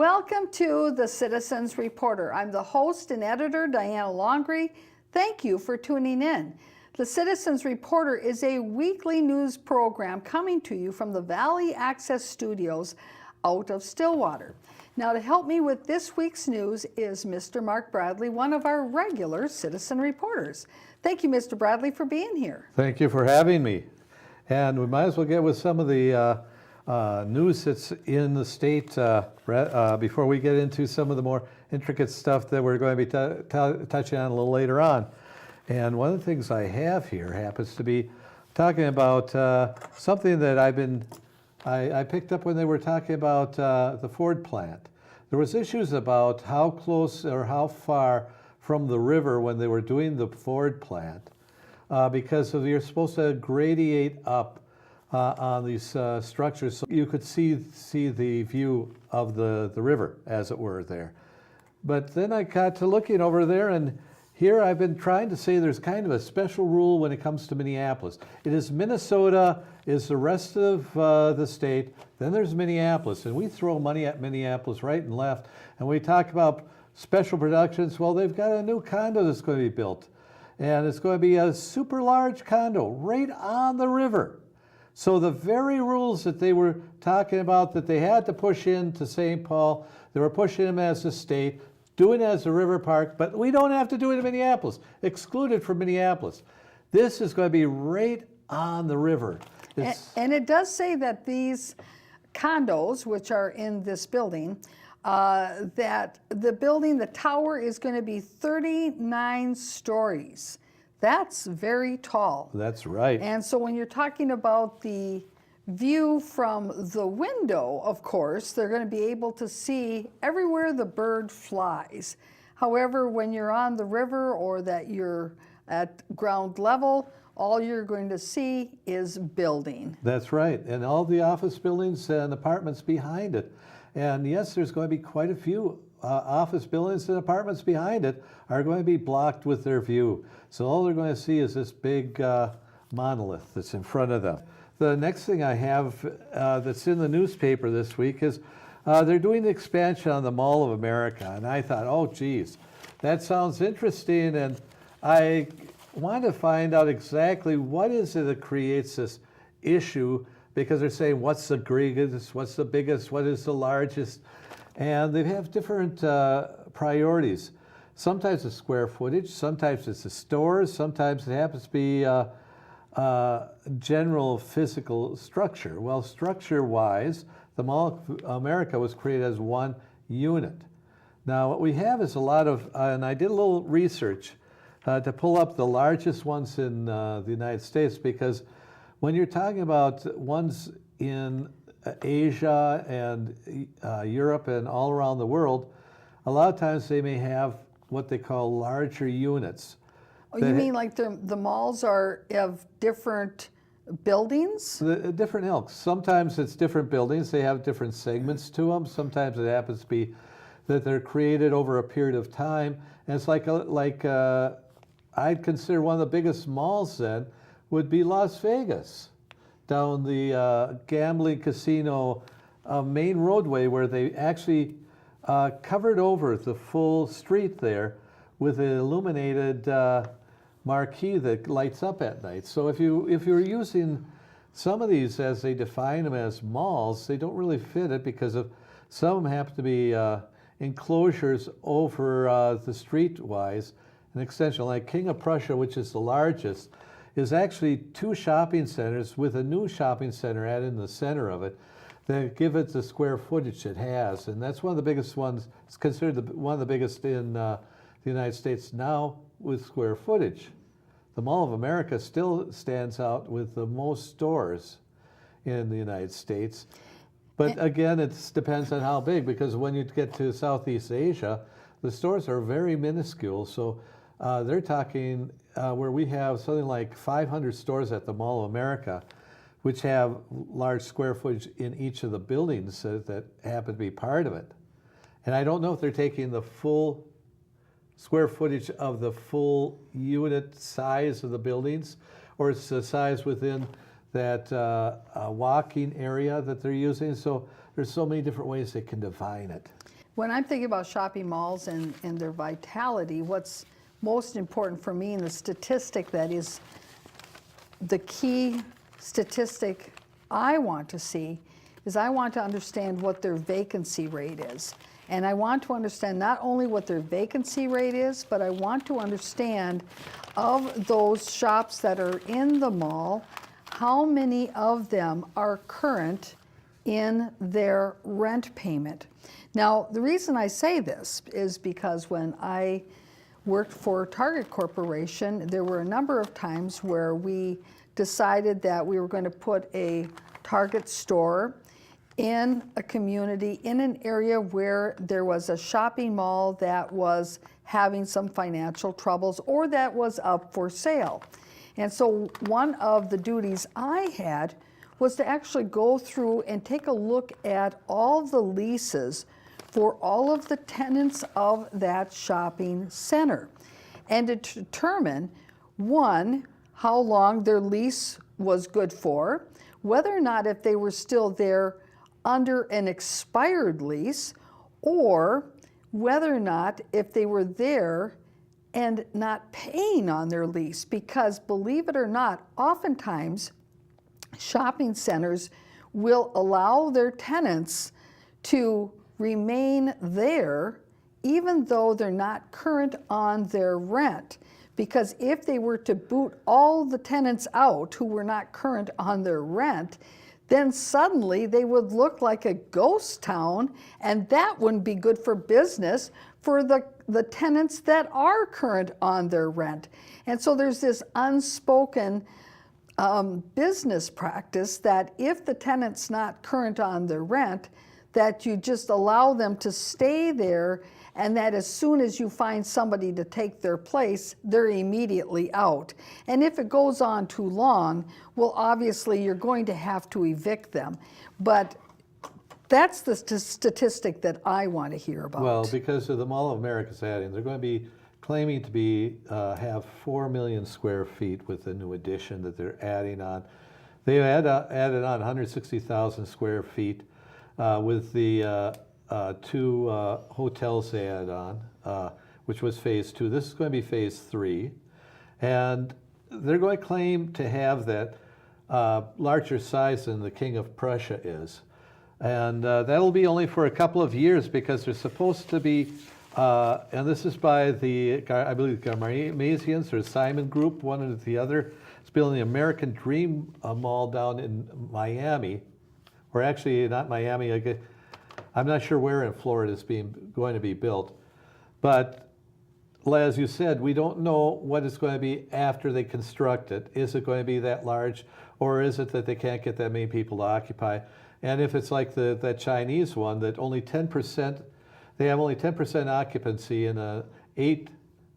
Welcome to the Citizens Reporter. I'm the host and editor, Diana Longree. Thank you for tuning in. The Citizens Reporter is a weekly news program coming to you from the Valley Access Studios out of Stillwater. Now, to help me with this week's news is Mr. Mark Bradley, one of our regular citizen reporters. Thank you, Mr. Bradley, for being here. Thank you for having me. And we might as well get with some of the news that's in the state before we get into some of the more intricate stuff that we're going to be touching on a little later on. And one of the things I have here happens to be talking about something that I picked up when they were talking about the Ford plant. There was issues about how close or how far from the river when they were doing the Ford plant because you're supposed to gradiate up on these structures so you could see the view of the river, as it were, there. But then I got to looking over there, and here I've been trying to say there's kind of a special rule when it comes to Minneapolis. It is Minnesota, is the rest of the state, then there's Minneapolis, and we throw money at Minneapolis right and left, and we talk about special productions. Well, they've got a new condo that's going to be built, and it's going to be a super large condo right on the river. So the very rules that they were talking about that they had to push into St. Paul, they were pushing them as a state, doing it as a river park, but we don't have to do it in Minneapolis, excluded from Minneapolis. This is going to be right on the river. And it does say that these condos, which are in this building, that the tower is going to be 39 stories. That's very tall. That's right. And so when you're talking about the view from the window, of course, they're going to be able to see everywhere the bird flies. However, when you're on the river or that you're at ground level, all you're going to see is building. That's right. And all the office buildings and apartments behind it. And yes, there's going to be quite a few office buildings and apartments behind it are going to be blocked with their view. So all they're going to see is this big monolith that's in front of them. The next thing I have that's in the newspaper this week is they're doing the expansion on the Mall of America. And I thought, oh, geez, that sounds interesting. And I want to find out exactly what is it that creates this issue, because they're saying, what's the greatest, what's the biggest, what is the largest? And they have different priorities. Sometimes it's square footage, sometimes it's the stores, sometimes it happens to be general physical structure. Well, structure-wise, the Mall of America was created as one unit. Now, what we have is a lot of, and I did a little research to pull up the largest ones in the United States, because when you're talking about ones in Asia and Europe and all around the world, a lot of times they may have what they call larger units. Oh, you mean like the malls are of different buildings? Different ilks. Sometimes it's different buildings. They have different segments to them. Sometimes it happens to be that they're created over a period of time. And it's like I'd consider one of the biggest malls then would be Las Vegas, down the gambling casino main roadway, where they actually covered over the full street there with an illuminated marquee that lights up at night. So if you're using some of these as they define them as malls, they don't really fit it, because of some of them happen to be enclosures over the street-wise. An extension like King of Prussia, which is the largest, is actually 2 shopping centers with a new shopping center added in the center of it that give it the square footage it has. And that's one of the biggest ones. It's considered one of the biggest in the United States now with square footage. The Mall of America still stands out with the most stores in the United States. But again, it depends on how big, because when you get to Southeast Asia, the stores are very minuscule. So they're talking where we have something like 500 stores at the Mall of America, which have large square footage in each of the buildings that happen to be part of it. And I don't know if they're taking the full square footage of the full unit size of the buildings, or it's the size within that walking area that they're using. So there's so many different ways they can define it. When I'm thinking about shopping malls and their vitality, what's most important for me, and the statistic that is the key statistic I want to see, is I want to understand what their vacancy rate is. And I want to understand not only what their vacancy rate is, but I want to understand of those shops that are in the mall, how many of them are current in their rent payment. Now, the reason I say this is because when I worked for Target Corporation, there were a number of times where we decided that we were going to put a Target store in a community, in an area where there was a shopping mall that was having some financial troubles or that was up for sale. And so one of the duties I had was to actually go through and take a look at all the leases for all of the tenants of that shopping center and to determine, one, how long their lease was good for, whether or not if they were still there under an expired lease, or whether or not if they were there and not paying on their lease. Because believe it or not, oftentimes shopping centers will allow their tenants to remain there even though they're not current on their rent. Because if they were to boot all the tenants out who were not current on their rent, then suddenly they would look like a ghost town, and that wouldn't be good for business for the tenants that are current on their rent. And so there's this unspoken business practice that if the tenant's not current on their rent, that you just allow them to stay there, and that as soon as you find somebody to take their place, they're immediately out. And if it goes on too long, well, obviously you're going to have to evict them. But that's the statistic that I want to hear about. Well, because of the Mall of America's adding, they're going to be claiming to have 4 million square feet with the new addition that they're adding on. They added on 160,000 square feet with the two hotels they added on, which was phase 2. This is going to be phase 3. And they're going to claim to have that larger size than the King of Prussia is. And that'll be only for a couple of years because they're supposed to be, and this is by the, I believe, Garmasians or Simon Group, one or the other. It's building the American Dream Mall down in Miami, or actually not Miami, I'm not sure where in Florida it's going to be built. But as you said, we don't know what it's going to be after they construct it. Is it going to be that large, or is it that they can't get that many people to occupy? And if it's like that Chinese one, that only 10%, they have only 10% occupancy in a 8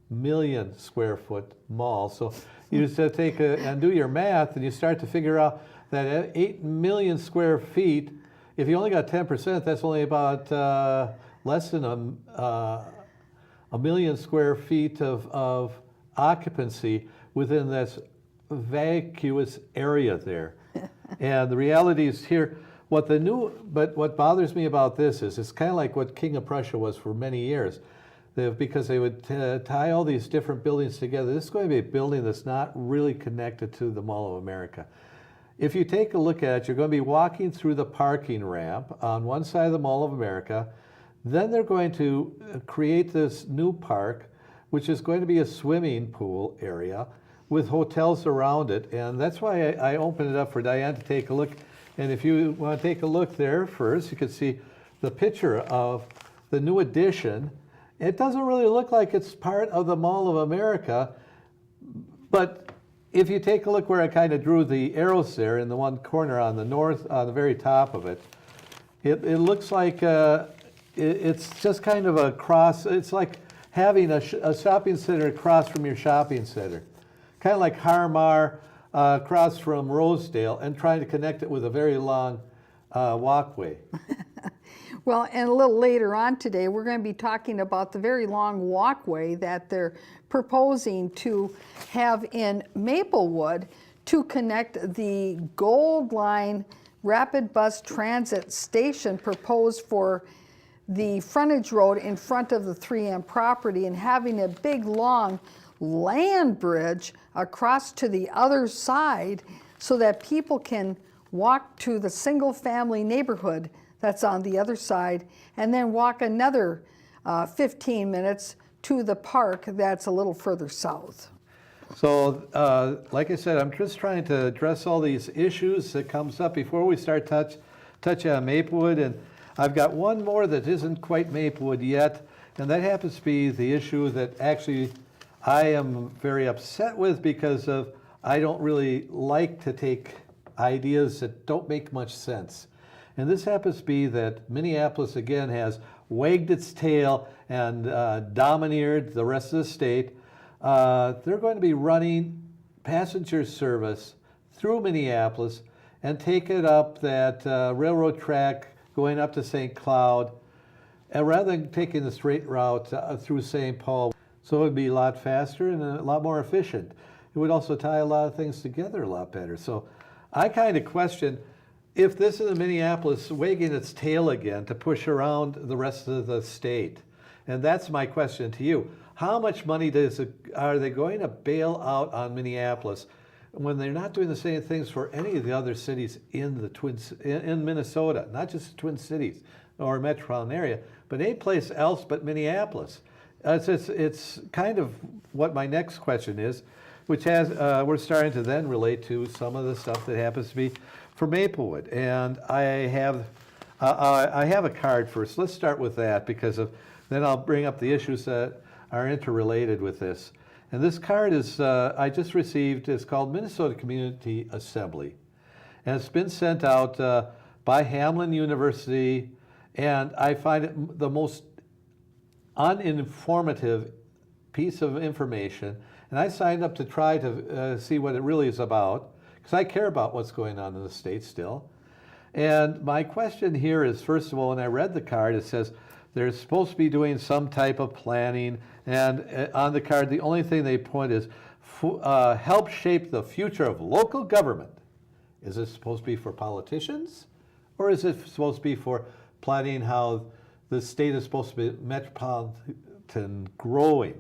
million square foot mall. So you just take and do your math, and you start to figure out that at 8 million square feet, if you only got 10%, that's only about less than a million square feet of occupancy within this vacuous area there. And the reality is here, what bothers me about this is it's kind of like what King of Prussia was for many years. Because they would tie all these different buildings together. This is going to be a building that's not really connected to the Mall of America. If you take a look at it, you're going to be walking through the parking ramp on one side of the Mall of America. Then they're going to create this new park, which is going to be a swimming pool area with hotels around it. And that's why I opened it up for Diane to take a look. And if you want to take a look there first, you can see the picture of the new addition. It doesn't really look like it's part of the Mall of America, but if you take a look where I kind of drew the arrows there in the one corner on the north, on the very top of it, it looks like it's just kind of a cross. It's like having a shopping center across from your shopping center. Kind of like Harmar across from Rosedale, and trying to connect it with a very long walkway. Well, and a little later on today, we're going to be talking about the very long walkway that they're proposing to have in Maplewood to connect the Gold Line Rapid Bus Transit Station proposed for the frontage road in front of the 3M property and having a big, long land bridge across to the other side so that people can walk to the single-family neighborhood that's on the other side and then walk another 15 minutes to the park that's a little further south. So, like I said, I'm just trying to address all these issues that comes up before we start touch on Maplewood. And I've got one more that isn't quite Maplewood yet, and that happens to be the issue that actually I am very upset with because of I don't really like to take ideas that don't make much sense. And this happens to be that Minneapolis, again, has wagged its tail and domineered the rest of the state. They're going to be running passenger service through Minneapolis and take it up that railroad track going up to St. Cloud, and rather than taking the straight route through St. Paul. So it would be a lot faster and a lot more efficient. It would also tie a lot of things together a lot better. So I kind of question if this is Minneapolis wagging its tail again to push around the rest of the state. And that's my question to you. How much money are they going to bail out on Minneapolis when they're not doing the same things for any of the other cities in Minnesota, not just the Twin Cities or metropolitan area, but any place else but Minneapolis? It's kind of what my next question is, which has we're starting to then relate to some of the stuff that happens to be for Maplewood. And I have a card first. Let's start with that because then I'll bring up the issues that are interrelated with this. And this card is I just received. It's called Minnesota Community Assembly, and it's been sent out by Hamline University. And I find it the most uninformative piece of information. And I signed up to try to see what it really is about, because I care about what's going on in the state still. And my question here is, first of all, when I read the card, it says they're supposed to be doing some type of planning. And on the card, the only thing they point is help shape the future of local government. Is it supposed to be for politicians? Or is it supposed to be for planning how the state is supposed to be metropolitan growing?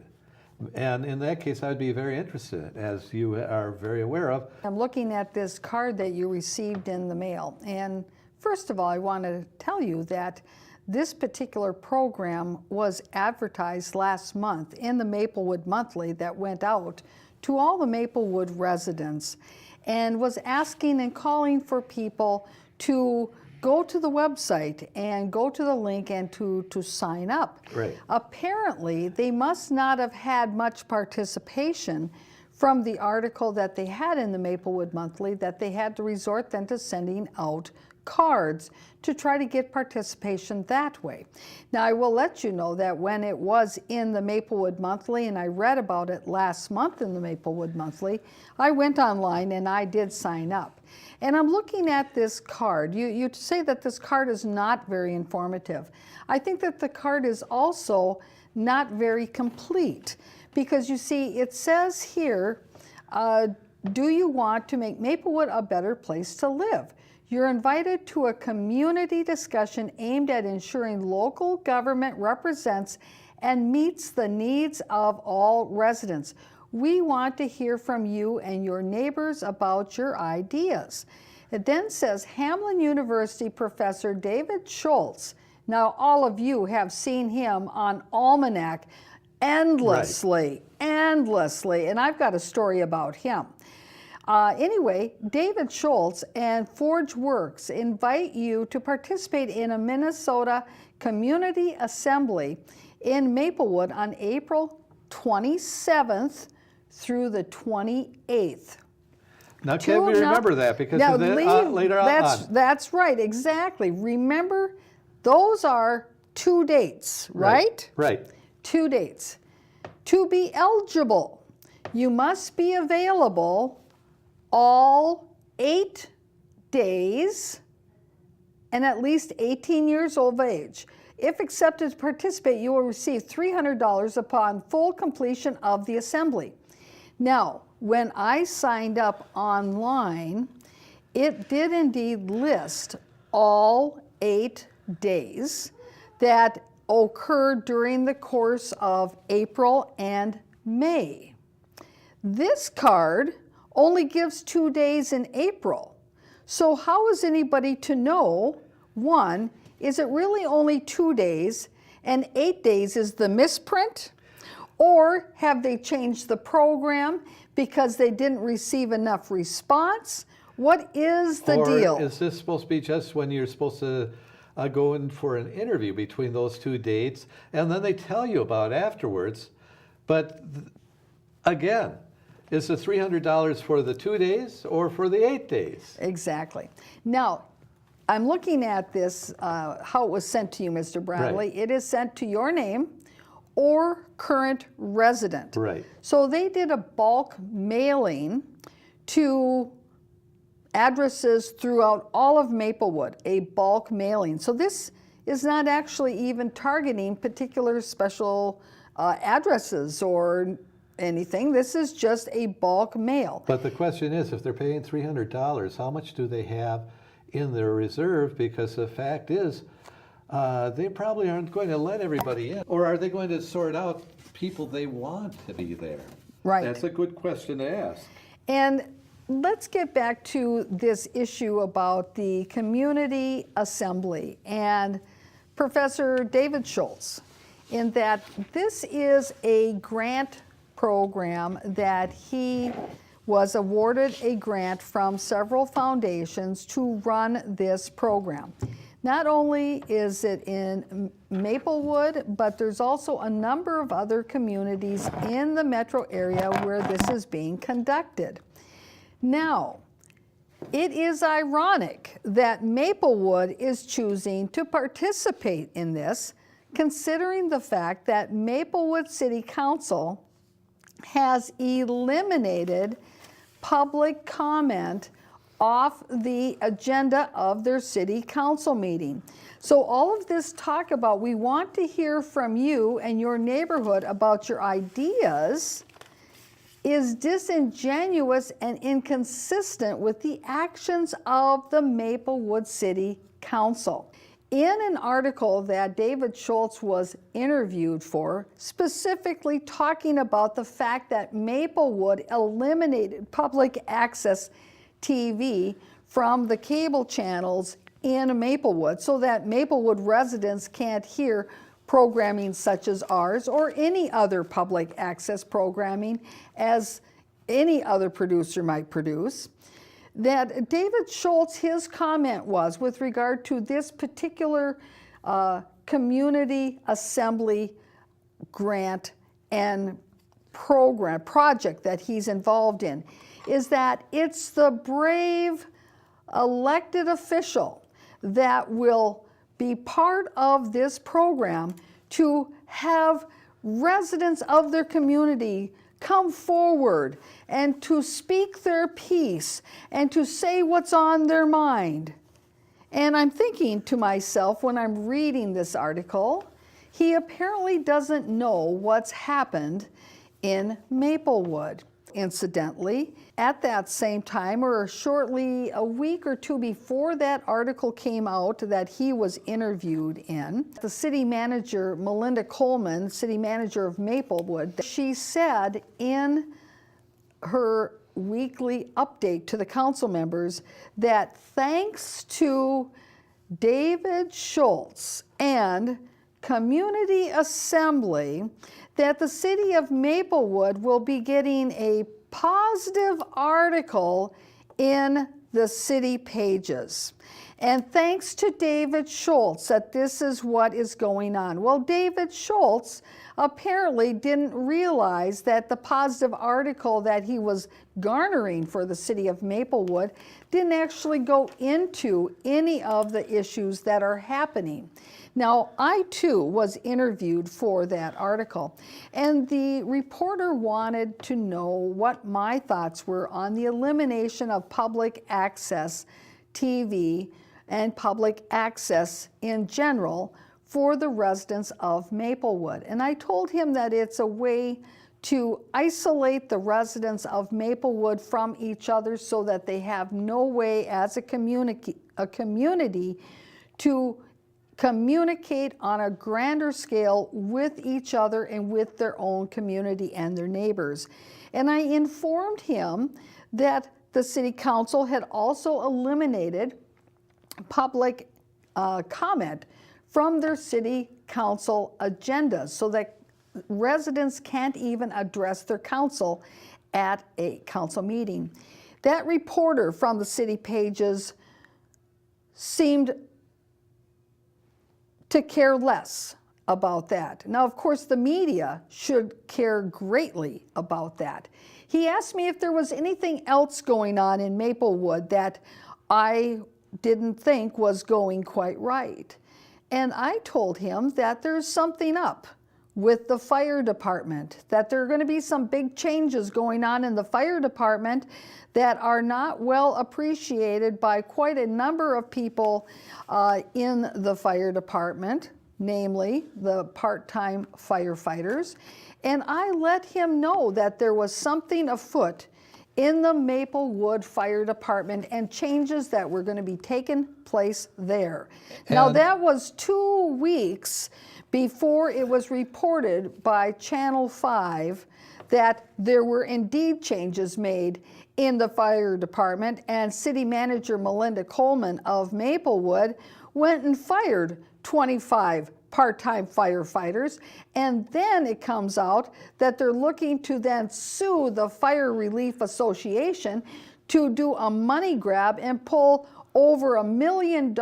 And in that case, I would be very interested, as you are very aware of. I'm looking at this card that you received in the mail. And first of all, I want to tell you that this particular program was advertised last month in the Maplewood Monthly that went out to all the Maplewood residents and was asking and calling for people to go to the website and go to the link and to sign up. Right. Apparently, they must not have had much participation from the article that they had in the Maplewood Monthly, that they had to resort then to sending out cards to try to get participation that way. Now, I will let you know that when it was in the Maplewood Monthly, and I read about it last month in the Maplewood Monthly, I went online and I did sign up. And I'm looking at this card. You say that this card is not very informative. I think that the card is also not very complete, because you see, it says here, do you want to make Maplewood a better place to live? You're invited to a community discussion aimed at ensuring local government represents and meets the needs of all residents. We want to hear from you and your neighbors about your ideas. It then says Hamline University professor David Schultz. Now, all of you have seen him on Almanac endlessly, and I've got a story about him. Anyway, David Schultz and Forge Works invite you to participate in a Minnesota Community Assembly in Maplewood on April 27th through the 28th. Now, can we remember that? Because later on. That's right, exactly. Remember, those are 2 dates, right? Right. 2 dates. To be eligible, you must be available all 8 days and at least 18 years of age. If accepted to participate, you will receive $300 upon full completion of the assembly. Now, when I signed up online, it did indeed list all 8 days. that occur during the course of April and May. This card only gives 2 days in April. So how is anybody to know, one, is it really only 2 days and 8 days is the misprint? Or have they changed the program because they didn't receive enough response? What is the deal? Or is this supposed to be just when you're supposed to go in for an interview between those 2 dates, and then they tell you about it afterwards? But again, is the $300 for the 2 days or for the 8 days? Exactly. Now, I'm looking at this, how it was sent to you, Mr. Bradley. Right. It is sent to your name or current resident. Right. So they did a bulk mailing to addresses throughout all of Maplewood, a bulk mailing. So this is not actually even targeting particular special addresses or anything. This is just a bulk mail. But the question is, if they're paying $300, how much do they have in their reserve? Because the fact is, they probably aren't going to let everybody in. Or are they going to sort out people they want to be there? Right. That's a good question to ask. And let's get back to this issue about the community assembly and Professor David Schultz, in that this is a grant program that he was awarded a grant from several foundations to run this program. Not only is it in Maplewood, but there's also a number of other communities in the metro area where this is being conducted. Now, it is ironic that Maplewood is choosing to participate in this, considering the fact that Maplewood City Council has eliminated public comment off the agenda of their city council meeting. So all of this talk about, we want to hear from you and your neighborhood about your ideas, is disingenuous and inconsistent with the actions of the Maplewood City Council. In an article that David Schultz was interviewed for, specifically talking about the fact that Maplewood eliminated public access TV from the cable channels in Maplewood so that Maplewood residents can't hear programming such as ours or any other public access programming as any other producer might produce, that David Schultz, his comment was with regard to this particular community assembly grant and project that he's involved in, is that it's the brave elected official that will be part of this program to have residents of their community come forward and to speak their piece and to say what's on their mind. And I'm thinking to myself when I'm reading this article, he apparently doesn't know what's happened in Maplewood. Incidentally, at that same time, or shortly a week or two before that article came out that he was interviewed in, the city manager, Melinda Coleman, city manager of Maplewood, she said in her weekly update to the council members that thanks to David Schultz and Community Assembly, that the city of Maplewood will be getting a positive article in the city pages. And thanks to David Schultz that this is what is going on. Well, David Schultz apparently didn't realize that the positive article that he was garnering for the city of Maplewood didn't actually go into any of the issues that are happening. Now, I too was interviewed for that article, and the reporter wanted to know what my thoughts were on the elimination of public access TV and public access in general for the residents of Maplewood. And I told him that it's a way to isolate the residents of Maplewood from each other so that they have no way as a community to communicate on a grander scale with each other and with their own community and their neighbors. And I informed him that the city council had also eliminated public comment from their city council agendas so that residents can't even address their council at a council meeting. That reporter from the city pages seemed to care less about that. Now, of course, the media should care greatly about that. He asked me if there was anything else going on in Maplewood that I didn't think was going quite right. And I told him that there's something up with the fire department, that there are going to be some big changes going on in the fire department that are not well appreciated by quite a number of people in the fire department, namely the part-time firefighters. And I let him know that there was something afoot in the Maplewood Fire Department and changes that were going to be taking place there. Now, that was 2 weeks before it was reported by Channel 5 that there were indeed changes made in the fire department, and City Manager Melinda Coleman of Maplewood went and fired 25 part-time firefighters, and then it comes out that they're looking to then sue the Fire Relief Association to do a money grab and pull over $1 million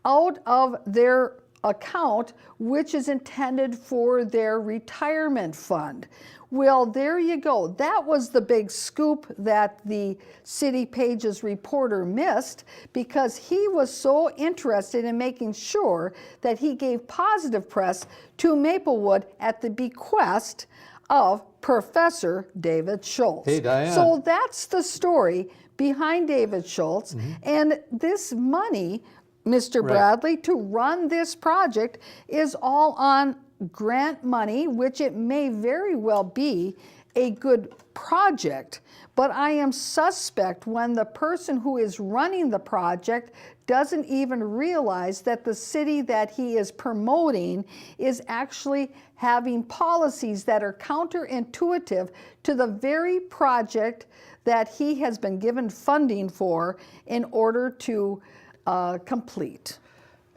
out of their account, which is intended for their retirement fund. Well, there you go. That was the big scoop that the City Pages reporter missed, because he was so interested in making sure that he gave positive press to Maplewood at the bequest of Professor David Schultz. Hey, Diane. So that's the story behind David Schultz. And this money, Mr. Bradley, to run this project is all on grant money, which it may very well be a good project, but I am suspect when the person who is running the project doesn't even realize that the city that he is promoting is actually having policies that are counterintuitive to the very project that he has been given funding for in order to complete.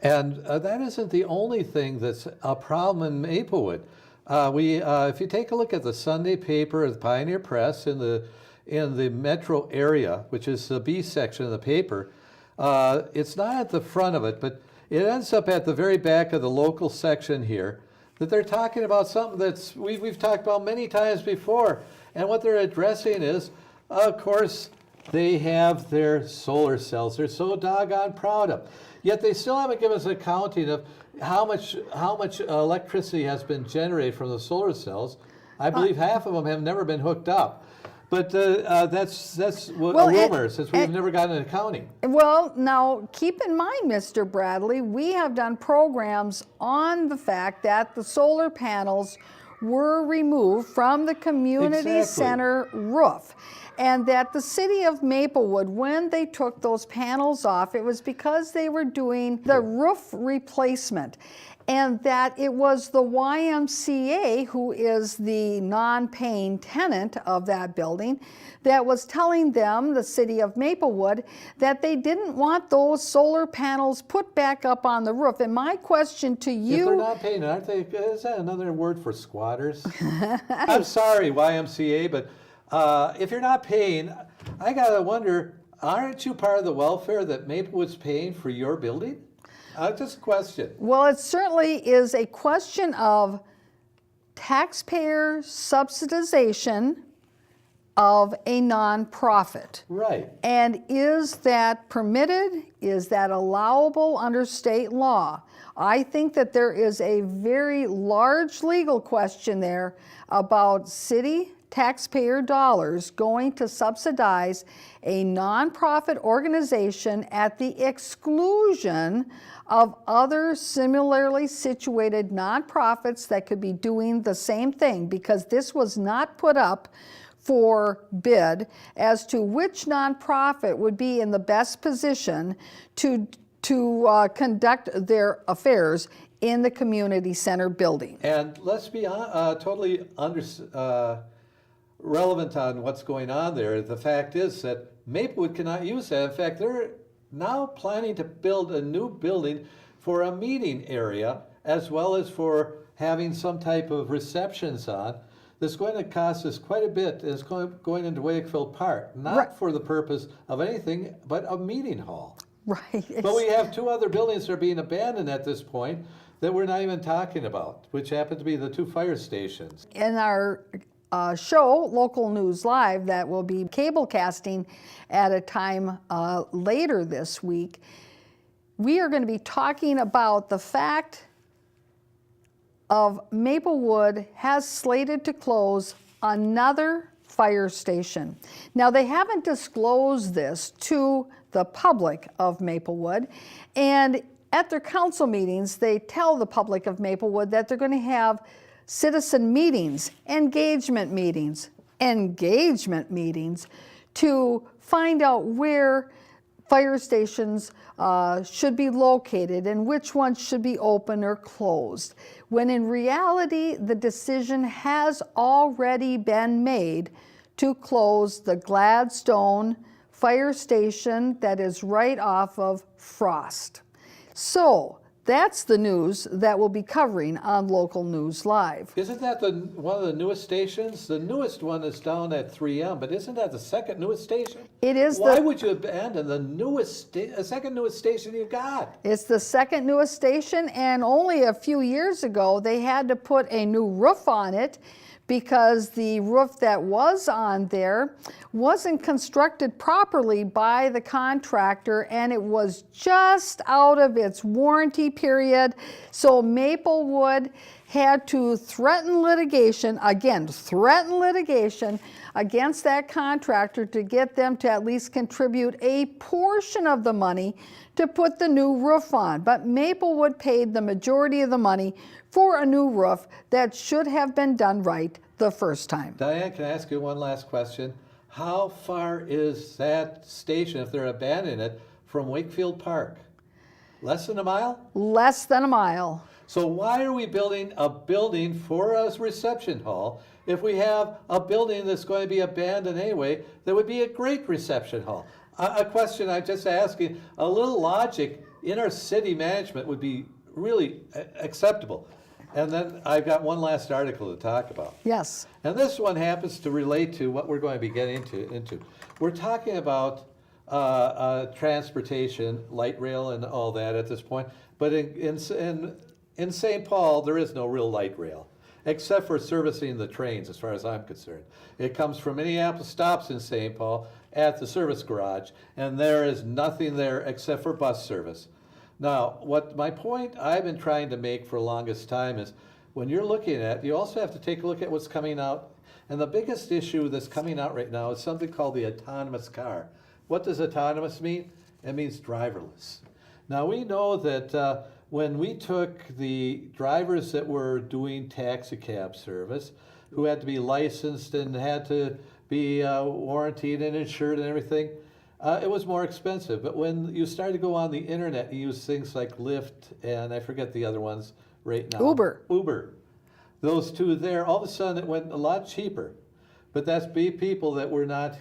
And that isn't the only thing that's a problem in Maplewood. If you take a look at the Sunday paper of the Pioneer Press in the metro area, which is the B section of the paper, it's not at the front of it, but it ends up at the very back of the local section here, that they're talking about something that's we've talked about many times before. And what they're addressing is, of course, they have their solar cells. They're so doggone proud of. Yet they still haven't given us an accounting of how much electricity has been generated from the solar cells. I believe half of them have never been hooked up. But that's a rumor, since we've never gotten an accounting. Well, now keep in mind, Mr. Bradley, we have done programs on the fact that the solar panels were removed from the community center roof. And that the city of Maplewood, when they took those panels off, it was because they were doing the roof replacement. And that it was the YMCA, who is the non-paying tenant of that building, that was telling them, the city of Maplewood, that they didn't want those solar panels put back up on the roof. And my question to you... If they're not paying, aren't they? Is that another word for squatters? I'm sorry, YMCA, but... if you're not paying, I gotta wonder, aren't you part of the welfare that Maplewood's paying for your building? Just a question. Well, it certainly is a question of taxpayer subsidization of a nonprofit. Right. And is that permitted? Is that allowable under state law? I think that there is a very large legal question there about city taxpayer dollars going to subsidize a nonprofit organization at the exclusion of other similarly situated nonprofits that could be doing the same thing, because this was not put up for bid as to which nonprofit would be in the best position to to conduct their affairs in the community center building. And let's be totally relevant on what's going on there. The fact is that Maplewood cannot use that. In fact, they're now planning to build a new building for a meeting area as well as for having some type of receptions on. That's going to cost us quite a bit. It's going into Wakefield Park, not Right. for the purpose of anything but a meeting hall. Right. But we have two other buildings that are being abandoned at this point that we're not even talking about, which happen to be the two fire stations. In our show, Local News Live, that will be cable casting at a time later this week, we are going to be talking about the fact of Maplewood has slated to close another fire station. Now, they haven't disclosed this to the public of Maplewood, and at their council meetings, they tell the public of Maplewood that they're going to have citizen meetings, engagement meetings to find out where fire stations should be located and which ones should be open or closed. When in reality, the decision has already been made to close the Gladstone fire station that is right off of Frost. So that's the news that we'll be covering on Local News Live. Isn't that one of the newest stations? The newest one is down at 3M, but isn't that the second newest station? It is. Why would you abandon the second newest station you got? It's the second newest station, and only a few years ago they had to put a new roof on it because the roof that was on there wasn't constructed properly by the contractor, and it was just out of its warranty period. So Maplewood had to threaten litigation against that contractor to get them to at least contribute a portion of the money to put the new roof on. But Maplewood paid the majority of the money for a new roof that should have been done right the first time. Diane, can I ask you one last question? How far is that station, if they're abandoning it, from Wakefield Park? Less than a mile? Less than a mile. So why are we building a building for a reception hall if we have a building that's going to be abandoned anyway that would be a great reception hall? A question I'm just asking, a little logic in our city management would be really acceptable. And then I've got one last article to talk about. Yes. And this one happens to relate to what we're going to be getting into. We're talking about transportation, light rail and all that at this point, but in St. Paul, there is no real light rail, except for servicing the trains, as far as I'm concerned. It comes from Minneapolis, stops in St. Paul at the service garage, and there is nothing there except for bus service. Now, what my point I've been trying to make for the longest time is when you're looking at it, you also have to take a look at what's coming out. And the biggest issue that's coming out right now is something called the autonomous car. What does autonomous mean? It means driverless. Now, we know that when we took the drivers that were doing taxi cab service, who had to be licensed and had to be warranted and insured and everything, it was more expensive. But when you started to go on the internet, you use things like Lyft and I forget the other ones right now. Uber. Those two there, all of a sudden it went a lot cheaper. But that's people that were not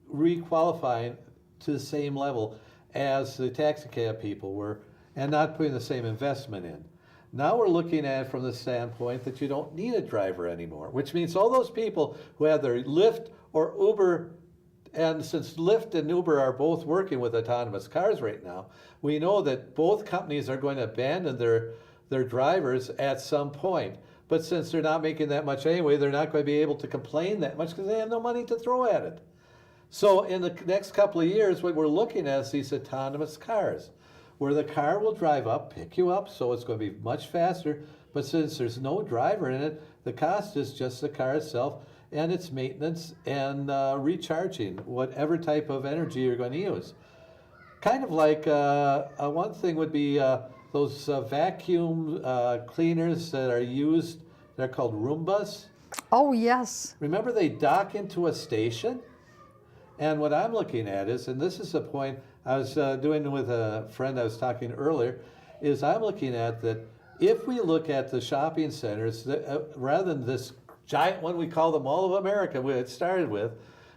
re-qualifying to the same level as the taxi cab people were and not putting the same investment in. Now we're looking at it from the standpoint that you don't need a driver anymore, which means all those people who have their Lyft or Uber. And since Lyft and Uber are both working with autonomous cars right now, we know that both companies are going to abandon their drivers at some point. But since they're not making that much anyway, they're not going to be able to complain that much because they have no money to throw at it. So in the next couple of years, what we're looking at is these autonomous cars, where the car will drive up, pick you up, so it's going to be much faster. But since there's no driver in it, the cost is just the car itself and its maintenance and recharging whatever type of energy you're going to use. Kind of like one thing would be those vacuum cleaners that are used, they're called Roombas. Oh, yes. Remember they dock into a station And what I'm looking at is, and this is a point I was doing with a friend I was talking earlier, is I'm looking at that if we look at the shopping centers, rather than this giant one we call the Mall of America, we had started with,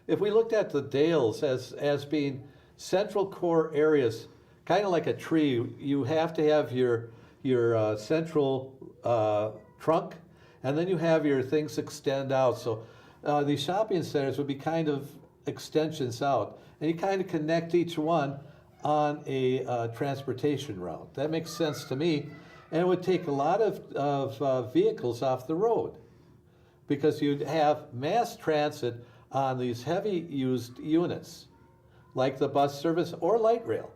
if we looked at the Dales as being central core areas, kind of like a tree, you have to have your central trunk, and then you have your things extend out. So these shopping centers would be kind of extensions out, and you kind of connect each one on a transportation route. That makes sense to me, and it would take a lot of vehicles off the road, because you'd have mass transit on these heavy used units, like the bus service or light rail.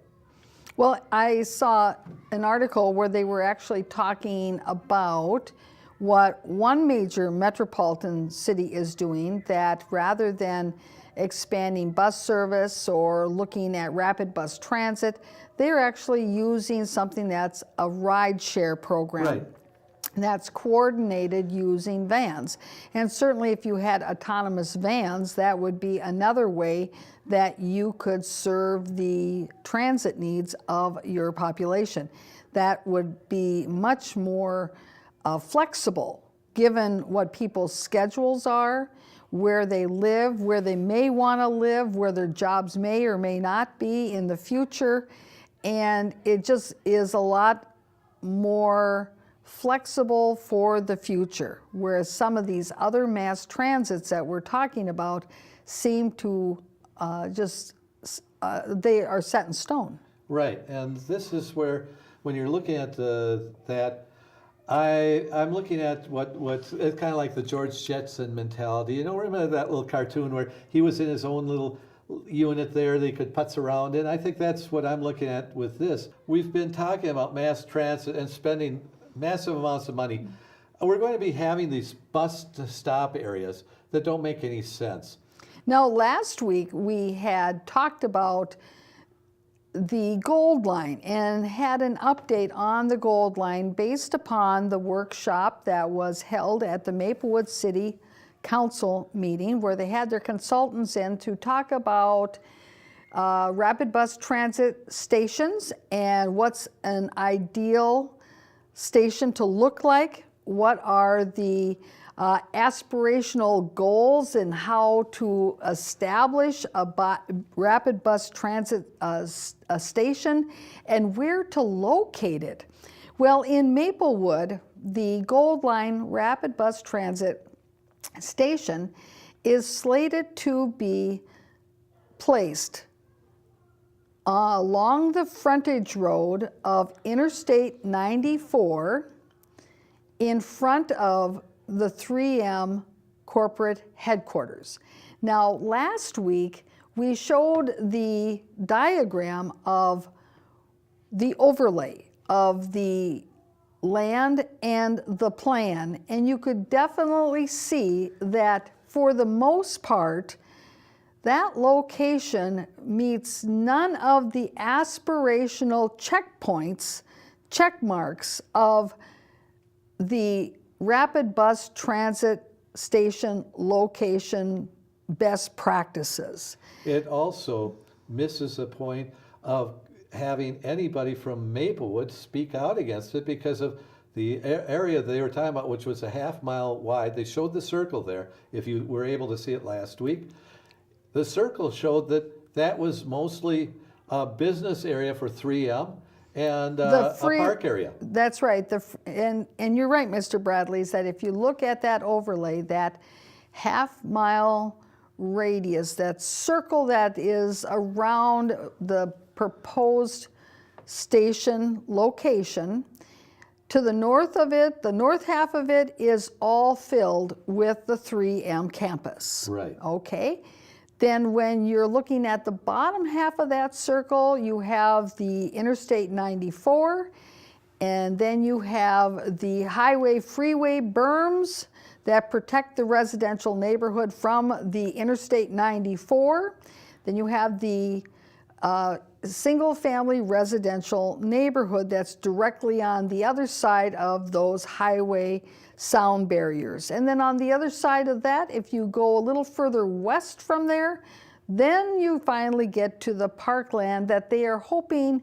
Well, I saw an article where they were actually talking about what one major metropolitan city is doing, that rather than expanding bus service or looking at rapid bus transit, they're actually using something that's a ride share program. Right. That's coordinated using vans. And certainly if you had autonomous vans, that would be another way that you could serve the transit needs of your population. That would be much more flexible given what people's schedules are, where they live, where they may want to live, where their jobs may or may not be in the future. And it just is a lot more flexible for the future, whereas some of these other mass transits that we're talking about seem to they are set in stone. Right, and this is where, when you're looking at that, I'm looking at what's it's kind of like the George Jetson mentality. You know, remember that little cartoon where he was in his own little unit there they could putz around in? I think that's what I'm looking at with this. We've been talking about mass transit and spending massive amounts of money. We're going to be having these bus stop areas that don't make any sense. Now, last week we had talked about the Gold Line and had an update on the Gold Line based upon the workshop that was held at the Maplewood City Council meeting, where they had their consultants in to talk about rapid bus transit stations and what's an ideal station to look like, what are the aspirational goals, and how to establish a rapid bus transit a station, and where to locate it. Well, in Maplewood, the Gold Line rapid bus transit station is slated to be placed along the frontage road of Interstate 94 in front of the 3M corporate headquarters. Now, last week we showed the diagram of the overlay of the land and the plan, and you could definitely see that for the most part that location meets none of the aspirational checkpoints, check marks of the rapid bus transit station location best practices. It also misses the point of having anybody from Maplewood speak out against it because of the area they were talking about, which was a half-mile wide. They showed the circle there, if you were able to see it last week. The circle showed that that was mostly a business area for 3M and a park area. That's right. And you're right, Mr. Bradley, is that if you look at that overlay, that half-mile radius, that circle that is around the proposed station location, to the north of it, the north half of it is all filled with the 3M campus. Right. Okay. Then when you're looking at the bottom half of that circle, you have the Interstate 94, and then you have the highway freeway berms that protect the residential neighborhood from the Interstate 94. Then you have the single-family residential neighborhood that's directly on the other side of those highway sound barriers. And then on the other side of that, if you go a little further west from there, Then you finally get to the parkland that they are hoping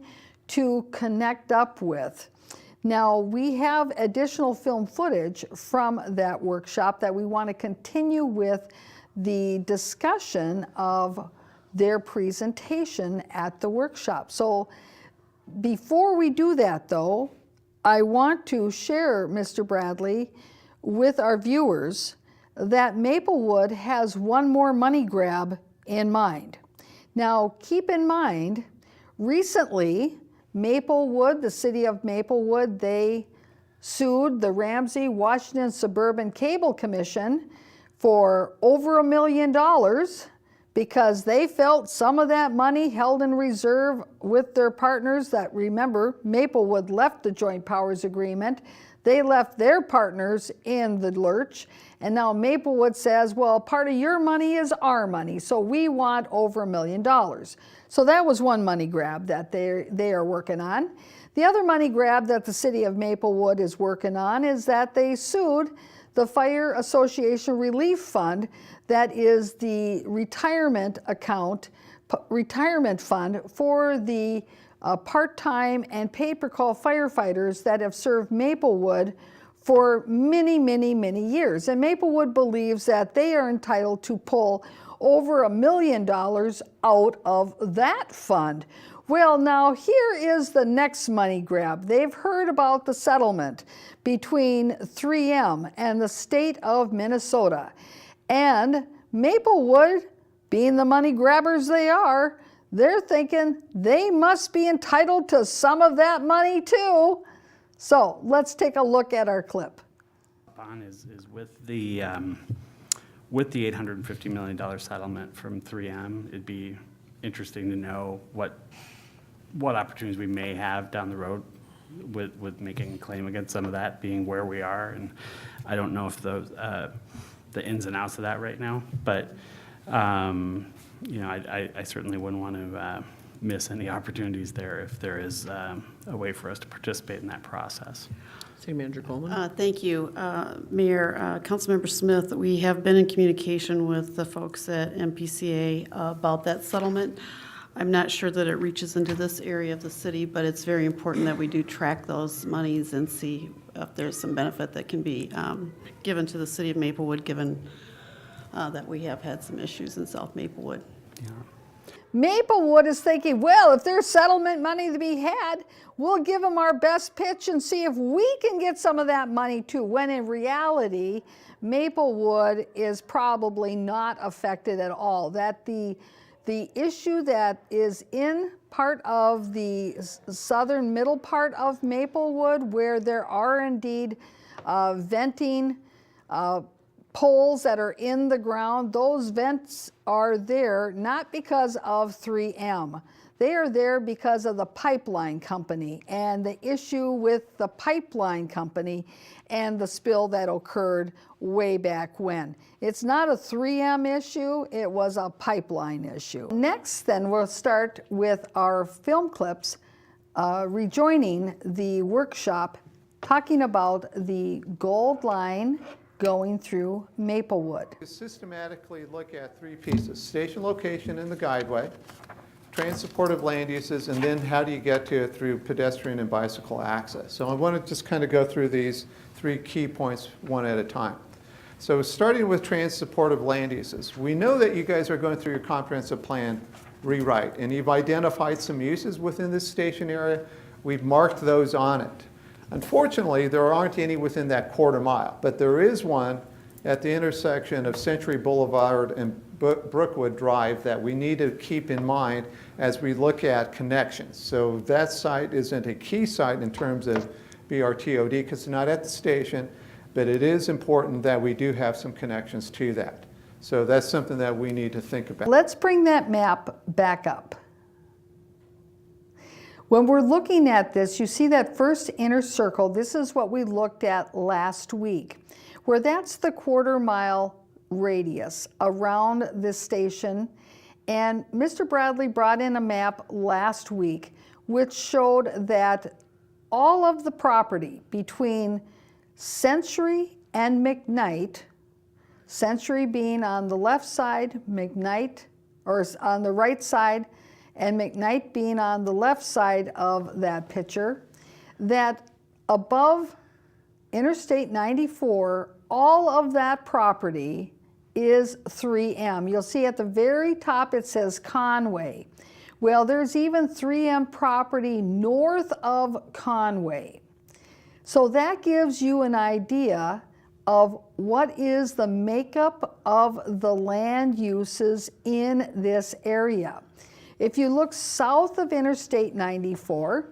to connect up with. Now, we have additional film footage from that workshop that we want to continue with the discussion of their presentation at the workshop. So before we do that, though, I want to share, Mr. Bradley, with our viewers that Maplewood has one more money grab in mind. Now, keep in mind, recently, Maplewood, the city of Maplewood, they sued the Ramsey Washington Suburban Cable Commission for over $1 million because they felt some of that money held in reserve with their partners that, remember, Maplewood left the Joint Powers Agreement. They left their partners in the lurch, and now Maplewood says, well, part of your money is our money, so we want over $1 million. So that was one money grab that they are working on. The other money grab that the city of Maplewood is working on is that they sued the Fire Association Relief Fund, that is the retirement fund for the part-time and pay-per-call firefighters that have served Maplewood for many, many, many years. And Maplewood believes that they are entitled to pull over $1 million out of that fund. Well, now here is the next money grab. They've heard about the settlement between 3M and the state of Minnesota. And Maplewood, being the money grabbers they are, they're thinking they must be entitled to some of that money too. So let's take a look at our clip. Is with the $850 million settlement from 3M. It'd be interesting to know what opportunities we may have down the road with making a claim against some of that, being where we are. And I don't know if those the ins and outs of that right now, but you know, I certainly wouldn't want to miss any opportunities there if there is a way for us to participate in that process. City Manager Coleman. Thank you, Mayor. Councilmember Smith, we have been in communication with the folks at MPCA about that settlement. I'm not sure that it reaches into this area of the city, but it's very important that we do track those monies and see if there's some benefit that can be given to the city of Maplewood, given that we have had some issues in South Maplewood. Yeah. Maplewood is thinking, well, if there's settlement money to be had, we'll give them our best pitch and see if we can get some of that money too, when in reality, Maplewood is probably not affected at all. That the issue that is in part of the southern middle part of Maplewood, where there are indeed venting poles that are in the ground, those vents are there not because of 3M. They are there because of the pipeline company and the issue with the pipeline company and the spill that occurred way back when. It's not a 3M issue, it was a pipeline issue. Next, then, we'll start with our film clips rejoining the workshop, talking about the gold line going through Maplewood. Systematically look at three pieces: station location in the guideway, transportive land uses, and then how do you get to it through pedestrian and bicycle access. So I want to just kind of go through these three key points one at a time. So starting with transportive land uses, we know that you guys are going through your comprehensive plan rewrite, and you've identified some uses within this station area. We've marked those on it. Unfortunately, there aren't any within that quarter mile, but there is one at the intersection of Century Boulevard and Brookwood Drive that we need to keep in mind as we look at connections. So that site isn't a key site in terms of BRTOD because it's not at the station, but it is important that we do have some connections to that. So that's something that we need to think about. Let's bring that map back up. When we're looking at this, you see that first inner circle. This is what we looked at last week, where that's the quarter-mile radius around this station. And Mr. Bradley brought in a map last week which showed that all of the property between Century and McKnight, Century being on the left side, McKnight or on the right side, and McKnight being on the left side of that picture, that above Interstate 94, all of that property is 3M. You'll see at the very top it says Conway. Well, there's even 3M property north of Conway. So that gives you an idea of what is the makeup of the land uses in this area. If you look south of Interstate 94,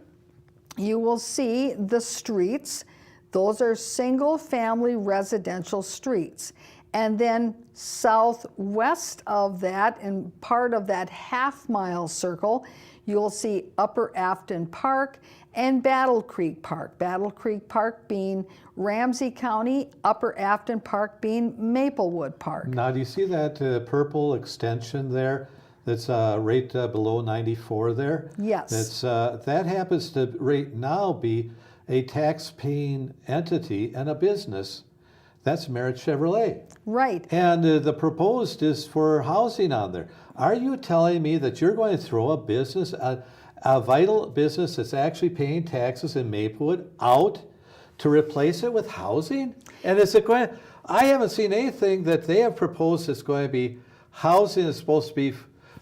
you will see the streets. Those are single-family residential streets. And then southwest of that, and part of that half-mile circle, you'll see Upper Afton Park and Battle Creek Park. Battle Creek Park being Ramsey County, Upper Afton Park being Maplewood Park. Now, do you see that purple extension there that's right below 94 there? Yes. That happens to right now be a tax-paying entity and a business. That's Merritt Chevrolet. Right. And the proposed is for housing on there. Are you telling me that you're going to throw a business, a vital business that's actually paying taxes in Maplewood out to replace it with housing? And is it going, I haven't seen anything that they have proposed that's going to be housing is supposed to be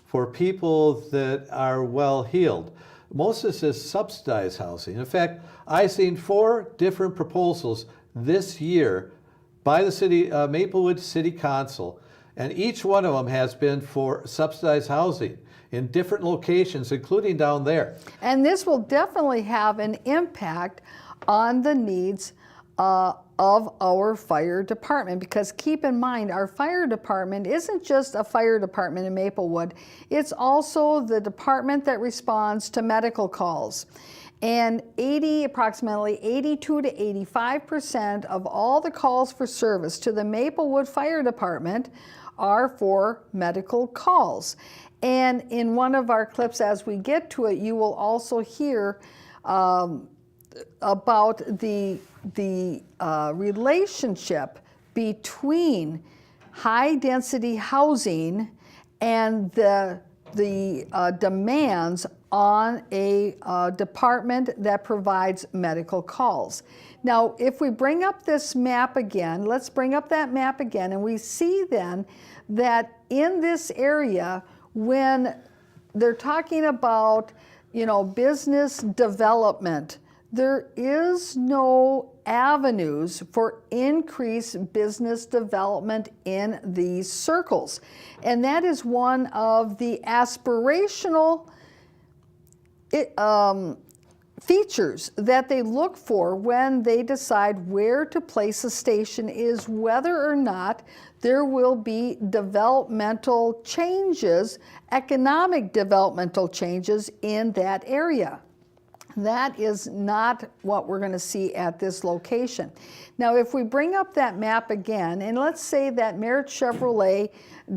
for people that are well-heeled. Most of this is subsidized housing. In fact, I've seen 4 different proposals this year by the city, Maplewood City Council, and each one of them has been for subsidized housing in different locations, including down there. And this will definitely have an impact on the needs of our fire department, because keep in mind, our fire department isn't just a fire department in Maplewood, it's also the department that responds to medical calls. And approximately 82 to 85% of all the calls for service to the Maplewood Fire Department are for medical calls. And in one of our clips, as we get to it, you will also hear about the relationship between high-density housing and the demands on a department that provides medical calls. Now, if we bring up this map again, let's bring up that map again, and we see then that in this area, when they're talking about, business development, there is no avenues for increased business development in these circles. And that is one of the aspirational features that they look for when they decide where to place a station, is whether or not there will be developmental changes, economic developmental changes in that area. That is not what we're going to see at this location. Now, if we bring up that map again, and let's say that Merritt Chevrolet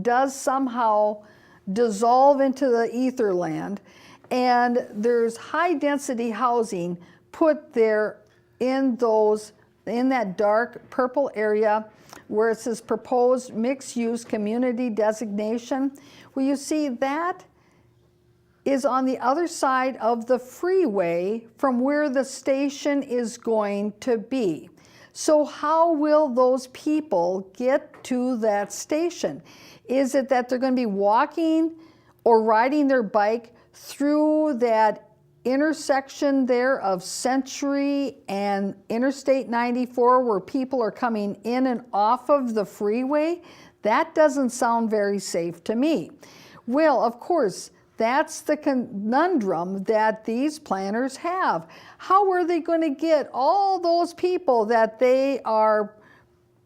does somehow dissolve into the etherland, and there's high-density housing put there in that dark purple area where it says proposed mixed-use community designation. Well, you see that is on the other side of the freeway from where the station is going to be. So how will those people get to that station? Is it that they're going to be walking or riding their bike through that intersection there of Century and Interstate 94 where people are coming in and off of the freeway? That doesn't sound very safe to me. Well, of course, that's the conundrum that these planners have. How are they going to get all those people that they are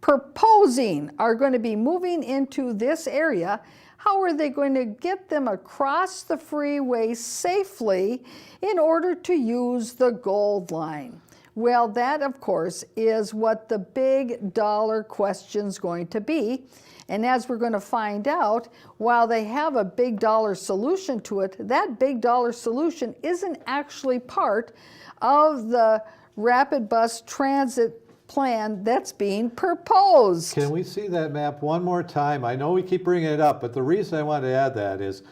proposing are going to be moving into this area? How are they going to get them across the freeway safely in order to use the Gold Line? Well, that, of course, is what the big dollar question's going to be. And as we're going to find out, while they have a big dollar solution to it, that big dollar solution isn't actually part of the rapid bus transit plan that's being proposed. Can we see that map one more time? I know we keep bringing it up, but the reason I want to add that is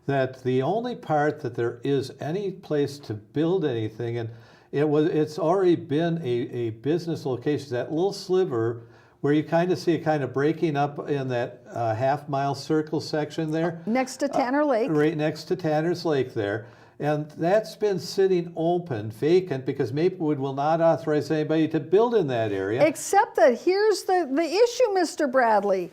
that the only part that there is any place to build anything, and it's already been a business location, that little sliver where you kind of see it kind of breaking up in that half-mile circle section there. Next to Tanner Lake. Right next to Tanner's Lake there. And that's been sitting open, vacant, because Maplewood will not authorize anybody to build in that area. Except that here's the issue, Mr. Bradley.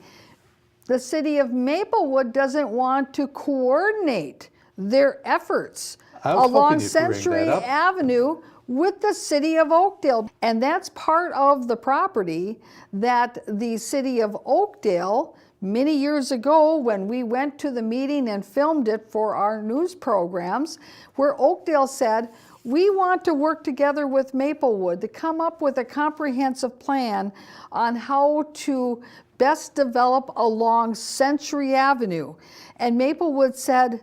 The city of Maplewood doesn't want to coordinate their efforts I was hoping along you'd bring Century that up. Avenue with the city of Oakdale. And that's part of the property that the city of Oakdale, many years ago when we went to the meeting and filmed it for our news programs, where Oakdale said, we want to work together with Maplewood to come up with a comprehensive plan on how to best develop along Century Avenue. And Maplewood said,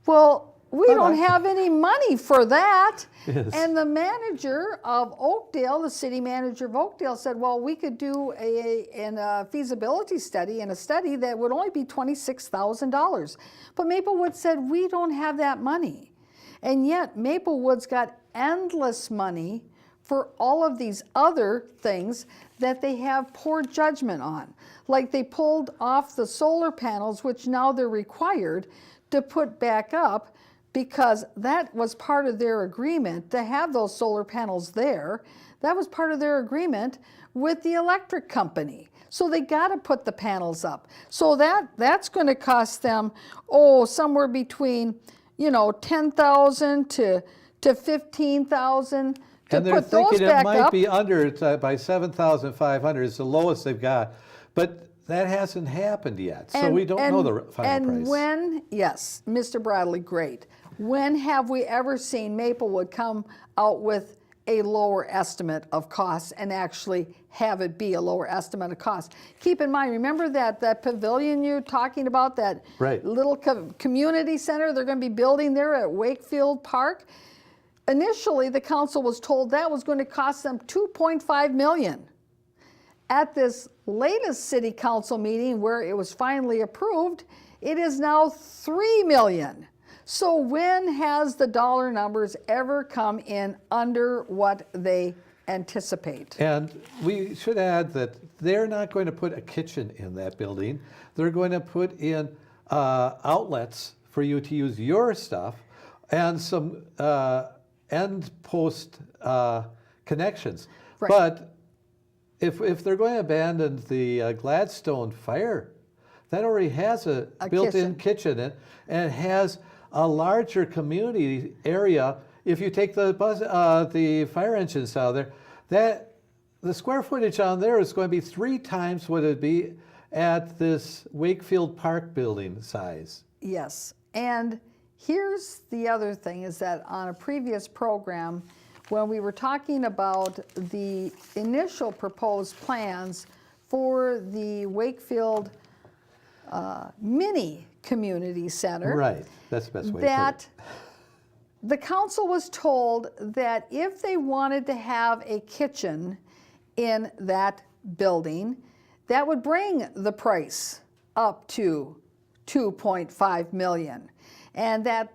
well, we don't have any money for that. Yes. And the manager of Oakdale, the city manager of Oakdale said, well, we could do a feasibility study and a study that would only be $26,000. But Maplewood said, we don't have that money. And yet Maplewood's got endless money for all of these other things that they have poor judgment on. Like they pulled off the solar panels, which now they're required to put back up, because that was part of their agreement to have those solar panels there. That was part of their agreement with the electric company. So they got to put the panels up. So that's going to cost them, somewhere between, $10,000 to $15,000 to And they're put those thinking it back might up. be under by 7,500 is the lowest they've got. But that hasn't happened yet, so we don't know the final price. Yes, Mr. Bradley, great. When have we ever seen Maplewood come out with a lower estimate of costs and actually have it be a lower estimate of cost? Keep in mind, remember that pavilion you're talking about, that Right. little community center they're going to be building there at Wakefield Park? Initially, the council was told that was going to cost them $2.5 million. At this latest city council meeting where it was finally approved, it is now $3 million. So when has the dollar numbers ever come in under what they anticipate? And we should add that they're not going to put a kitchen in that building. They're going to put in outlets for you to use your stuff and some end post connections. Right. But if they're going to abandon the Gladstone fire, that already has a built-in kitchen in, and it has a larger community area. If you take the fire engines out of there, the square footage on there is going to be 3 times what it'd be at this Wakefield Park building size. Yes, and here's the other thing, is that on a previous program, when we were talking about the initial proposed plans for the Wakefield mini community center, Right, that's the best way to put that it. the council was told that if they wanted to have a kitchen in that building, that would bring the price up to $2.5 million. And that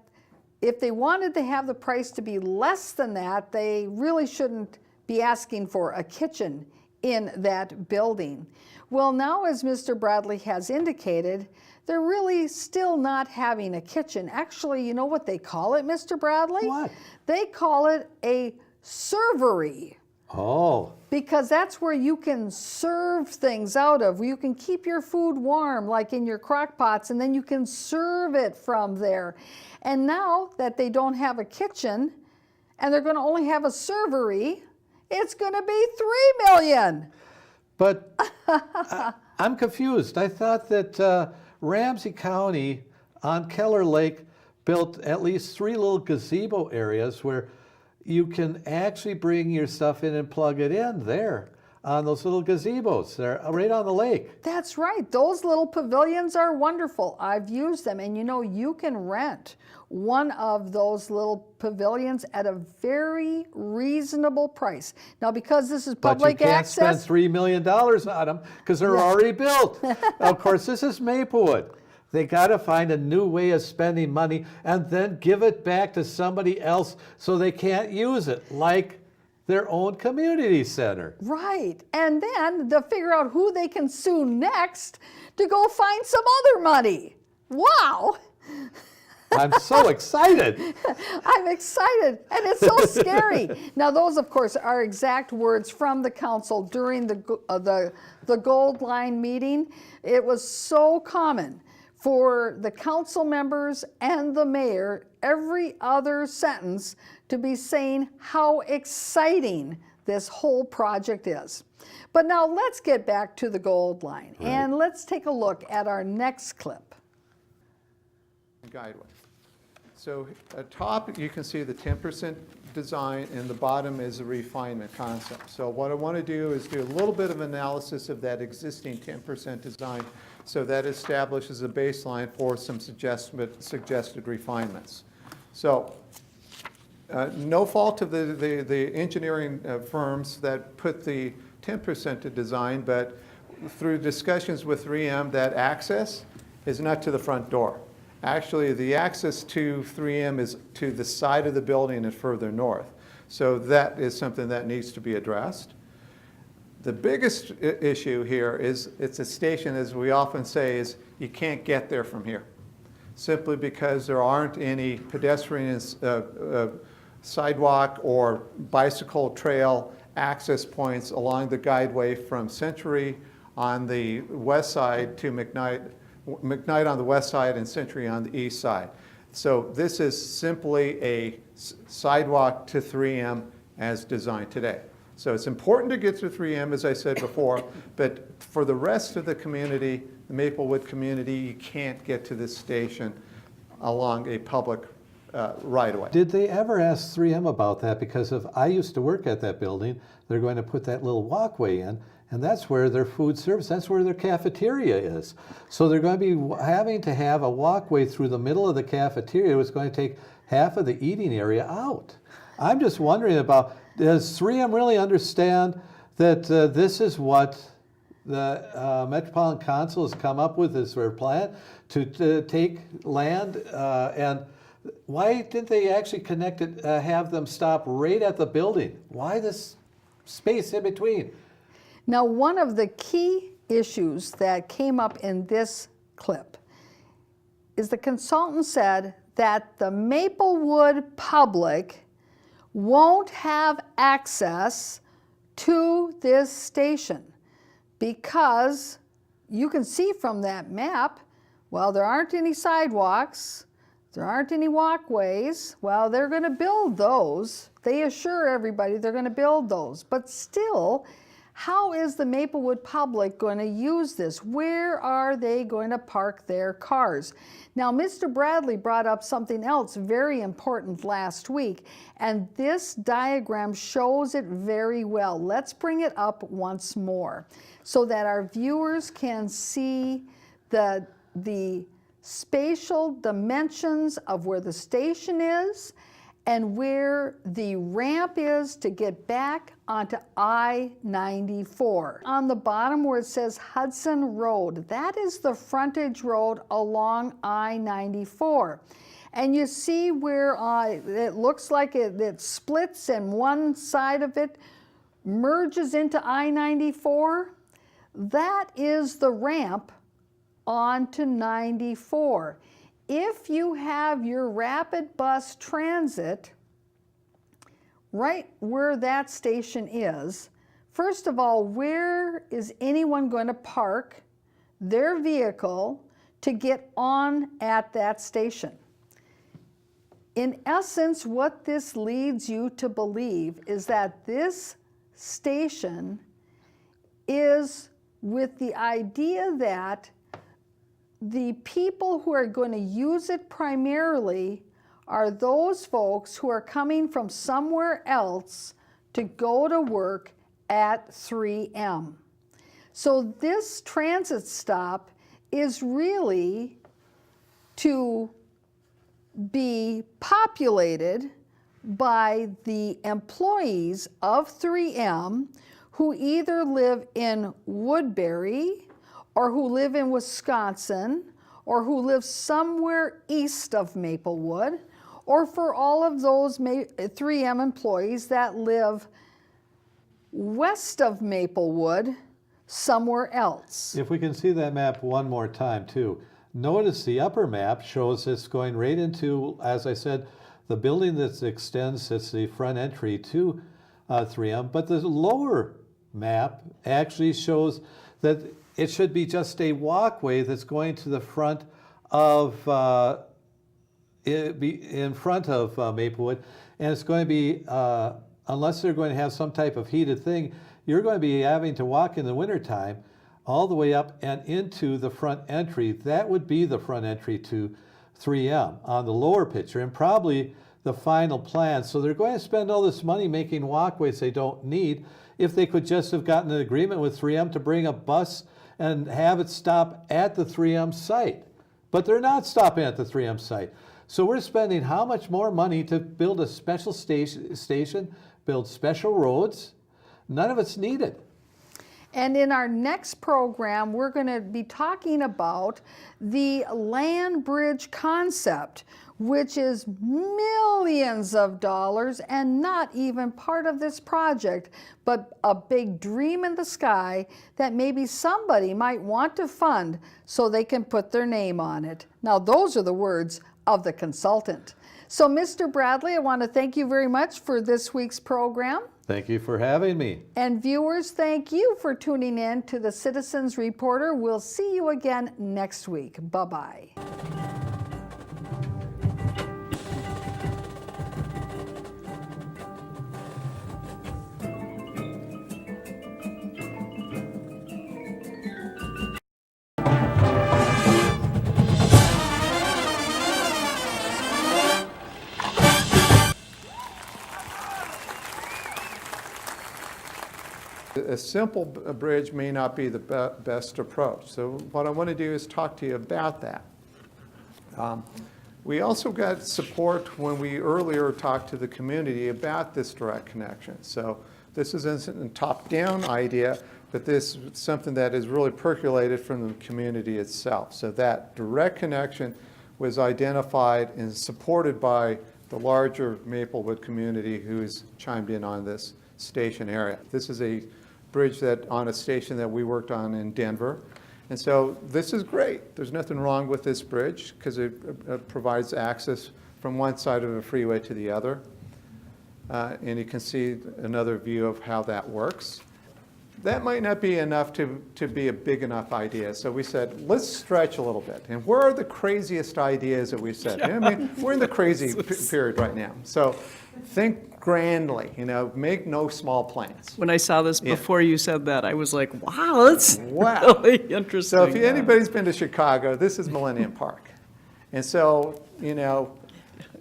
if they wanted to have the price to be less than that, they really shouldn't be asking for a kitchen in that building. Well, now, as Mr. Bradley has indicated, they're really still not having a kitchen. Actually, you know what they call it, Mr. Bradley? What? They call it a servery. Oh, Because that's where you can serve things out of. You can keep your food warm, like in your crock pots, and then you can serve it from there. And now that they don't have a kitchen, and they're going to only have a servery, it's going to be $3 million. but I'm confused. I thought that Ramsey County on Keller Lake built at least 3 little gazebo areas where you can actually bring your stuff in and plug it in there. on those little gazebos. They're right on the lake. That's right. Those little pavilions are wonderful. I've used them, and you know, you can rent one of those little pavilions at a very reasonable price. Now, because this is But you public can't access, spend $3 million on them because they're already built. Of course, this is Maplewood. They got to find a new way of spending money and then give it back to somebody else so they can't use it, like their own community center. right, and then they'll figure out who they can sue next to go find some other money. Wow. I'm so excited. I'm excited, and it's so scary. Now, those, of course, are exact words from the council during the Gold Line meeting. It was so common for the council members and the mayor, every other sentence, to be saying how exciting this whole project is. But now let's get back to the Gold Line, and let's take a look at our next clip. Guideway. So at top, you can see the 10% design, and the bottom is a refinement concept. So what I want to do is do a little bit of analysis of that existing 10% design, so that establishes a baseline for some suggested refinements. So no fault of the engineering firms that put the 10% to design, but through discussions with 3M, that access is not to the front door. Actually, the access to 3M is to the side of the building and further north. So that is something that needs to be addressed. The biggest issue here is it's a station, as we often say, is you can't get there from here, simply because there aren't any pedestrian sidewalk or bicycle trail access points along the guideway from Century on the west side to McKnight on the west side and Century on the east side. So this is simply a sidewalk to 3M as designed today. So it's important to get to 3M, as I said before, but for the rest of the community, the Maplewood community, you can't get to this station along a public right-of-way. Did they ever ask 3M about that? Because if I used to work at that building, they're going to put that little walkway in, and that's where their food service, that's where their cafeteria is. So they're going to be having to have a walkway through the middle of the cafeteria. It's going to take half of the eating area out. I'm just wondering about, does 3M really understand that this is what the Metropolitan Council has come up with as their plan to take land, and why didn't they actually connect it, have them stop right at the building? Why this space in between? Now, one of the key issues that came up in this clip is the consultant said that the Maplewood public won't have access to this station because you can see from that map, well, there aren't any sidewalks, there aren't any walkways. Well, they're going to build those. They assure everybody they're going to build those. But still, how is the Maplewood public going to use this? Where are they going to park their cars? Now, Mr. Bradley brought up something else very important last week, and this diagram shows it very well. Let's bring it up once more so that our viewers can see the spatial dimensions of where the station is and where the ramp is to get back onto I-94. On the bottom where it says Hudson Road, that is the frontage road along I-94. And you see where it looks like it splits and one side of it merges into I-94. That is the ramp onto 94. If you have your rapid bus transit right where that station is, first of all, where is anyone going to park their vehicle to get on at that station? In essence, what this leads you to believe is that this station is with the idea that the people who are going to use it primarily are those folks who are coming from somewhere else to go to work at 3M. So this transit stop is really to be populated by the employees of 3M who either live in Woodbury or who live in Wisconsin or who live somewhere east of Maplewood, or for all of those 3M employees that live west of Maplewood, somewhere else. If we can see that map one more time too, notice the upper map shows it's going right into, as I said, the building that extends, it's the front entry to 3M, but the lower map actually shows that it should be just a walkway that's going to the front of, in front of Maplewood, and it's going to be, unless they're going to have some type of heated thing, you're going to be having to walk in the wintertime all the way up and into the front entry. That would be the front entry to 3M on the lower picture, and probably the final plan. So they're going to spend all this money making walkways they don't need if they could just have gotten an agreement with 3M to bring a bus and have it stop at the 3M site. But they're not stopping at the 3M site. So we're spending how much more money to build a special station, build special roads? None of it's needed. And in our next program, we're going to be talking about the land bridge concept, which is millions of dollars and not even part of this project, but a big dream in the sky that maybe somebody might want to fund so they can put their name on it. Now, those are the words of the consultant. So, Mr. Bradley, I want to thank you very much for this week's program. Thank you for having me. And viewers, thank you for tuning in to the Citizens Reporter. We'll see you again next week. Bye-bye. A simple bridge may not be the best approach. So what I want to do is talk to you about that. We also got support when we earlier talked to the community about this direct connection. So this isn't a top-down idea, but this is something that is really percolated from the community itself. So that direct connection was identified and supported by the larger Maplewood community who's chimed in on this station area. This is a bridge that on a station that we worked on in Denver. And so this is great. There's nothing wrong with this bridge because it provides access from one side of the freeway to the other. And you can see another view of how that works. That might not be enough to be a big enough idea. So we said, let's stretch a little bit. And where are the craziest ideas that we said? Yeah. I mean, we're in the crazy period right now. So think grandly, make no small plans. When I saw this before you said that, I was like, wow, that's really interesting. So if anybody's been to Chicago, this is Millennium Park. And so,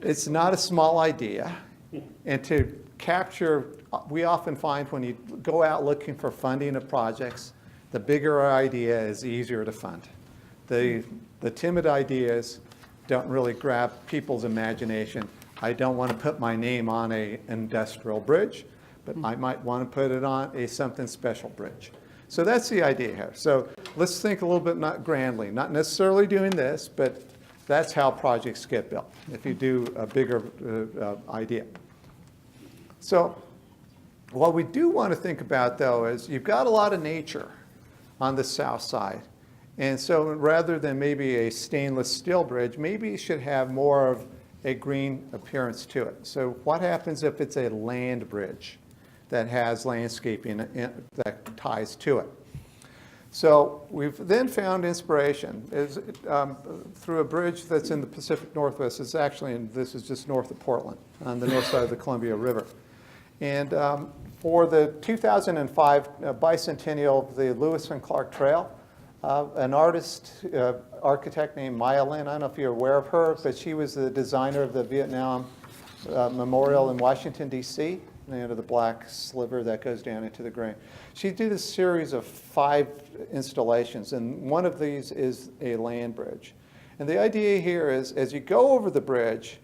it's not a small idea. And to capture, we often find when you go out looking for funding of projects, the bigger idea is easier to fund. The timid ideas don't really grab people's imagination. I don't want to put my name on an industrial bridge, but I might want to put it on a something special bridge. So that's the idea here. So let's think a little bit not grandly, not necessarily doing this, but that's how projects get built, if you do a bigger idea. So what we do want to think about, though, is you've got a lot of nature on the south side. And so rather than maybe a stainless steel bridge, maybe you should have more of a green appearance to it. So what happens if it's a land bridge that has landscaping that ties to it? So we've then found inspiration through a bridge that's in the Pacific Northwest. It's actually, this is just north of Portland, on the north side of the Columbia River. And for the 2005 bicentennial of the Lewis and Clark Trail, an architect named Maya Lin, I don't know if you're aware of her, but she was the designer of the Vietnam Memorial in Washington, D.C. the black sliver that goes down into the grain. She did a series of 5 installations, and one of these is a land bridge. And the idea here is, as you go over the bridge,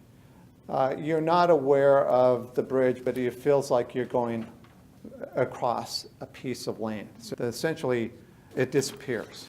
you're not aware of the bridge, but it feels like you're going across a piece of land. So essentially, it disappears.